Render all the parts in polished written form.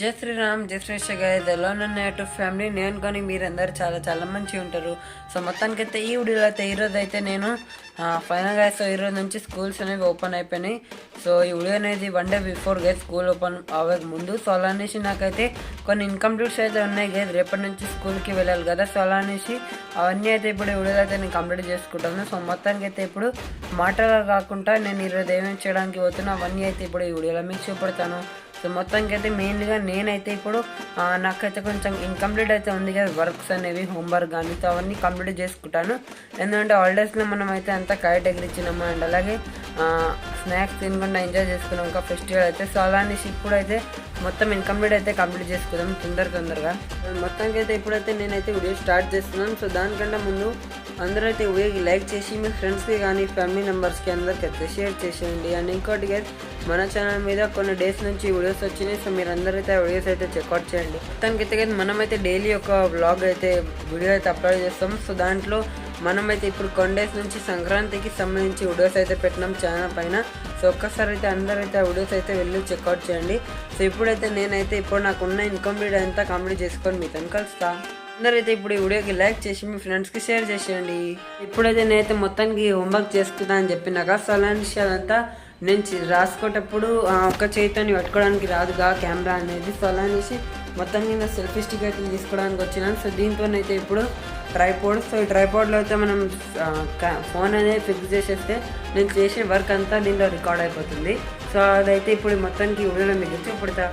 జై శ్రీరామ్, జై శ్రీ గైస్. ఎలా ఉన్న ఫ్యామిలీ నేను కానీ మీరందరూ చాలా చాలా మంచిగా ఉంటారు. సో మొత్తానికైతే ఈ వీడియోలో అయితే ఈరోజు అయితే నేను ఫైనల్గా సో ఈరోజు నుంచి స్కూల్స్ అనేవి ఓపెన్ అయిపోయినాయి. సో ఈ వీడియో అనేది 1 day before guys school open అవ్వక ముందు. సో అలా అనేసి నాకైతే కొన్ని ఇన్కంప్లీట్స్ అయితే ఉన్నాయి గైస్. రేపటి నుంచి స్కూల్కి వెళ్ళాలి కదా. సో అలా అనేసి అవన్నీ అయితే ఇప్పుడు ఈ వీడియోలో అయితే నేను కంప్లీట్ చేసుకుంటాను. సో మొత్తానికి అయితే ఇప్పుడు మాటలు కాకుండా నేను ఈరోజు ఏమేమి చేయడానికి పోతున్నా అవన్నీ అయితే ఇప్పుడు ఈ వీడియోలో మీకు చూపెడతాను. సో మొత్తానికి అయితే మెయిన్గా నేనైతే ఇప్పుడు నాకైతే కొంచెం ఇన్కంప్లీట్ అయితే ఉంది కదా వర్క్స్ అనేవి, హోంవర్క్ కానీ. సో అవన్నీ కంప్లీట్ చేసుకుంటాను. ఎందుకంటే హాలిడేస్లో మనం అయితే అంతా కైట్ ఎగిరించినాము అండ్ అలాగే స్నాక్స్ తినకుండా ఎంజాయ్ చేసుకున్నాం ఇంకా ఫెస్టివల్ అయితే. సో అలా అనేసి ఇప్పుడైతే మొత్తం ఇన్కంప్లీట్ అయితే కంప్లీట్ చేసుకుందాం తొందరగా. మొత్తానికి అయితే ఇప్పుడైతే నేనైతే వీడియో స్టార్ట్ చేస్తున్నాను. సో దానికంటే ముందు అందరూ అయితే వీడియోకి లైక్ చేసి మీ ఫ్రెండ్స్కి కానీ ఫ్యామిలీ మెంబర్స్కి అందరికీ అయితే షేర్ చేసేయండి. అండ్ ఇంకోటి గైస్, మన ఛానల్ మీద కొన్ని డేస్ నుంచి వీడియోస్ వచ్చినాయి. సో మీరు అందరైతే ఆ వీడియోస్ అయితే చెక్అవుట్ చేయండి. మొత్తానికి అయితే మనమైతే డైలీ ఒక వ్లాగ్ అయితే వీడియో అయితే అప్లోడ్ చేస్తాం. సో దాంట్లో మనమైతే ఇప్పుడు కొన్ని డేస్ నుంచి సంక్రాంతికి సంబంధించి వీడియోస్ అయితే పెట్టినాం ఛానల్ పైన. సో ఒక్కసారి అయితే అందరైతే ఆ వీడియోస్ అయితే వెళ్ళి చెక్అవుట్ చేయండి. సో ఇప్పుడైతే నేనైతే ఇప్పుడు నాకున్న ఇన్కంప్లీట్ అంతా కంప్లీట్ చేసుకొని మీతో కలుస్తా. అందరైతే ఇప్పుడు ఈ వీడియోకి లైక్ చేసి మీ ఫ్రెండ్స్కి షేర్ చేసేయండి. ఇప్పుడైతే నేనైతే మొత్తానికి హోంవర్క్ చేసుకుంటా అని చెప్పినాక. సో అలాంటి విషయాలంతా నేను రాసుకునేటప్పుడు ఒక్క చేతిని పట్టుకోవడానికి రాదుగా కెమెరా అనేది. సో అలా అనేసి మొత్తానికి నేను సెల్ఫీ స్టిక్ అయితే తీసుకోవడానికి వచ్చినాను. సో దీంతోనైతే ఇప్పుడు ట్రైపోడ్. సో ఈ ట్రైపోడ్లో అయితే మనం ఫోన్ అనేది ఫిక్స్ చేసేస్తే నేను చేసే వర్క్ అంతా దీంట్లో రికార్డ్ అయిపోతుంది. సో అదైతే ఇప్పుడు మొత్తానికి వీడియోలో మీకు చూపెడతా.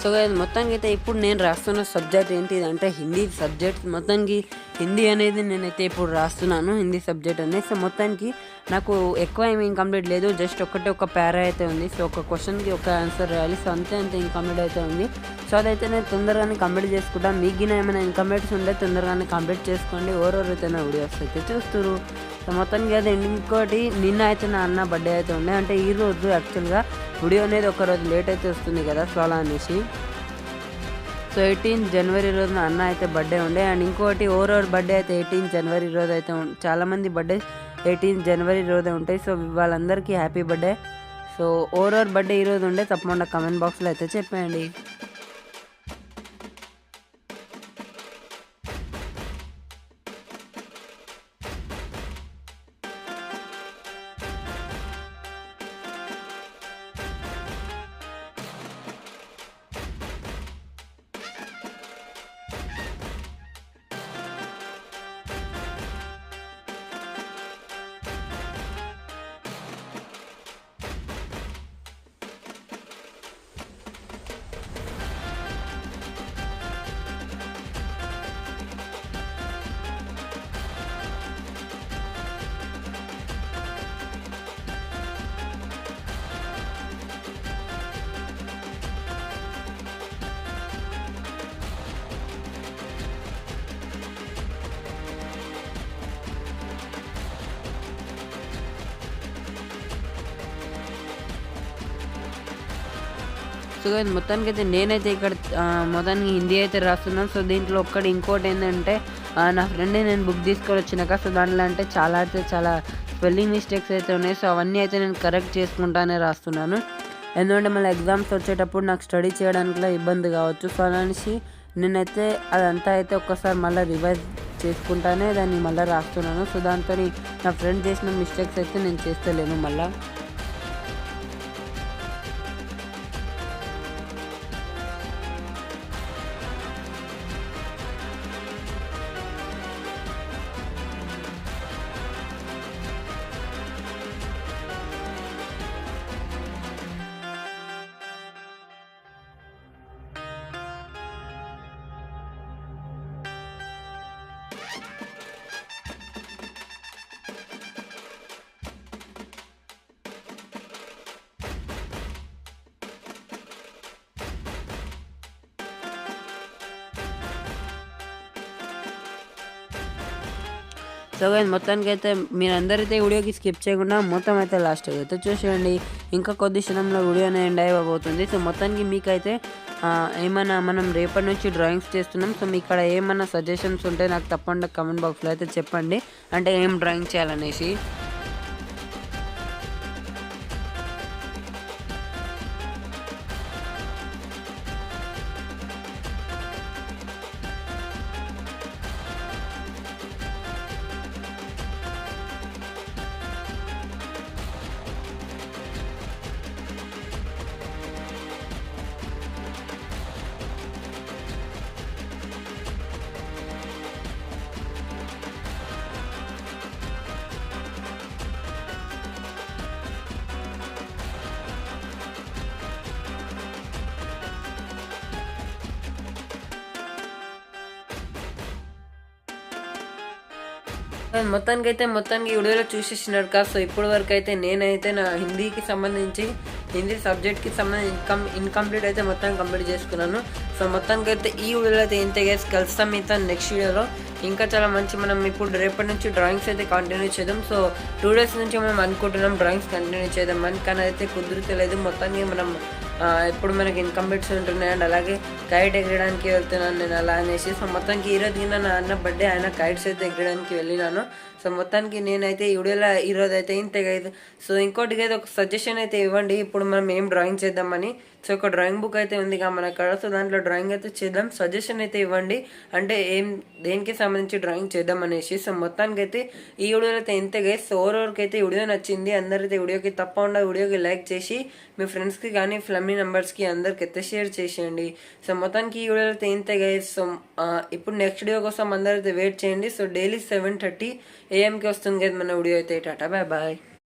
సో మొత్తానికి అయితే ఇప్పుడు నేను రాస్తున్న సబ్జెక్ట్ ఏంటిదంటే హిందీ సబ్జెక్ట్. మొత్తానికి హిందీ అనేది నేనైతే ఇప్పుడు రాస్తున్నాను, హిందీ సబ్జెక్ట్ అనేది. సో మొత్తానికి నాకు ఎక్కువ ఏమి ఇన్కంప్లీట్ లేదు, జస్ట్ ఒక పారా అయితే ఉంది. సో ఒక క్వశ్చన్కి ఒక ఆన్సర్ రాయాలి. సో అంతే ఇన్కంప్లీట్ అయితే ఉంది. సో అదైతే నేను తొందరగానే కంప్లీట్ చేసుకుంటాను. మీకు ఏమైనా ఇన్కంప్లీట్స్ ఉంటే తొందరగానే కంప్లీట్ చేసుకోండి. ఎవరెవరైతే నా వీడియోస్ అయితే చూస్తారు. సో మొత్తానికి అయితే ఇంకోటి, నిన్న అయితే నా అన్న బర్త్డే అయితే ఉండే. అంటే ఈరోజు యాక్చువల్గా వీడియో అనేది ఒకరోజు లేట్ అయితే వస్తుంది కదా. సో అలా అనేసి సో 18 జనవరి రోజున అన్న అయితే బర్త్డే ఉండే. అండ్ ఇంకోటి ఓవరాల్ బర్త్డే అయితే 18 జనవరి రోజు అయితే చాలామంది బర్త్డే 18 జనవరి రోజే ఉంటాయి. సో వాళ్ళందరికీ happy birthday. So overall birthday ఈరోజు ఉండే, తప్పకుండా కమెంట్ బాక్స్లో అయితే చెప్పేయండి. సో మొత్తానికి అయితే నేనైతే ఇక్కడ మొత్తానికి హిందీ అయితే రాస్తున్నాను. సో దీంట్లో ఇంకోటి ఏంటంటే నా ఫ్రెండ్ని నేను బుక్ తీసుకొని వచ్చినాక సో దాంట్లో అంటే చాలా అయితే చాలా స్పెల్లింగ్ మిస్టేక్స్ అయితే ఉన్నాయి. సో అవన్నీ అయితే నేను కరెక్ట్ చేసుకుంటానే రాస్తున్నాను. ఎందుకంటే మళ్ళీ ఎగ్జామ్స్ వచ్చేటప్పుడు నాకు స్టడీ చేయడానికి ఇబ్బంది కావచ్చు. సో అనేసి నేనైతే అదంతా అయితే ఒక్కసారి మళ్ళీ రివైజ్ చేసుకుంటానే దాన్ని మళ్ళీ రాస్తున్నాను. సో దాంతో నా ఫ్రెండ్ చేసిన మిస్టేక్స్ అయితే నేను చేస్తలేను మళ్ళీ. సో గైస్ మొత్తానికి అయితే మీరందరైతే వీడియోకి స్కిప్ చేయకుండా మొత్తం అయితే లాస్ట్ అయితే చూసేయండి. ఇంకా కొద్ది క్షణంలో వీడియో అనేది ఎండ్ అయిపోతుంది. సో మొత్తానికి మీకైతే ఏమైనా మనం రేపటి నుంచి డ్రాయింగ్స్ చేస్తున్నాం. సో మీ ఇక్కడ ఏమైనా సజెషన్స్ ఉంటే నాకు తప్పకుండా కమెంట్ బాక్స్లో అయితే చెప్పండి, అంటే ఏం డ్రాయింగ్ చేయాలనేసి. మొత్తానికి వీడియోలో చూసేసినారు కదా. సో ఇప్పటి వరకు అయితే నేనైతే నా హిందీ సబ్జెక్ట్కి సంబంధించి ఇన్కంప్లీట్ అయితే మొత్తం కంప్లీట్ చేసుకున్నాను. సో మొత్తానికి అయితే ఈ వీడియోలో అయితే ఇంతే గైస్, కలుస్తాం మీతో నెక్స్ట్ వీడియోలో. ఇంకా చాలా మంచి మనం ఇప్పుడు రేపటి నుంచి డ్రాయింగ్స్ అయితే కంటిన్యూ చేద్దాం. సో 2 days నుంచి మనం అనుకుంటున్నాం డ్రాయింగ్స్ కంటిన్యూ చేద్దామని, కానీ అయితే కుదురుతలేదు. మొత్తానికి మనం ఎప్పుడు మనకి ఇన్కంప్లీట్స్ ఉంటున్నాయి అండ్ అలాగే కైట్ ఎగరడానికి వెళ్తున్నాను నేను అలా అనేసి. సో మొత్తానికి ఈరోజు కింద నా అన్న బర్త్డే, ఆయన కైట్స్ అయితే ఎగరడానికి వెళ్ళినాను. సో మొత్తానికి నేనైతే ఈ వీడియోలో ఈరోజు అయితే ఇంతగా అయితే. సో ఇంకోటి అయితే ఒక సజెషన్ అయితే ఇవ్వండి, ఇప్పుడు మనం ఏం డ్రాయింగ్ చేద్దామని. సో ఒక డ్రాయింగ్ బుక్ అయితే ఉంది కదా మన కాడ, సో దాంట్లో డ్రాయింగ్ అయితే చేద్దాం. సజెషన్ అయితే ఇవ్వండి, అంటే దేనికి సంబంధించి డ్రాయింగ్ చేద్దాం అనేసి. సో మొత్తానికి అయితే ఈ వీడియోలో అయితే ఇంతగా. సో ఎవరెవరికి అయితే వీడియో నచ్చింది అందరైతే వీడియోకి తప్పకుండా వీడియోకి లైక్ చేసి మీ ఫ్రెండ్స్కి కానీ ఫ్యామిలీ మెంబర్స్కి అందరికి అయితే షేర్ చేసేయండి. సో మొత్తానికి ఈ వీడియోలో అయితే ఇంతగా. సో ఇప్పుడు నెక్స్ట్ వీడియో కోసం అందరైతే వెయిట్ చేయండి. సో డైలీ 7:30 AM వస్తుంది కదా మన వీడియో అయితే. Tata, bye bye.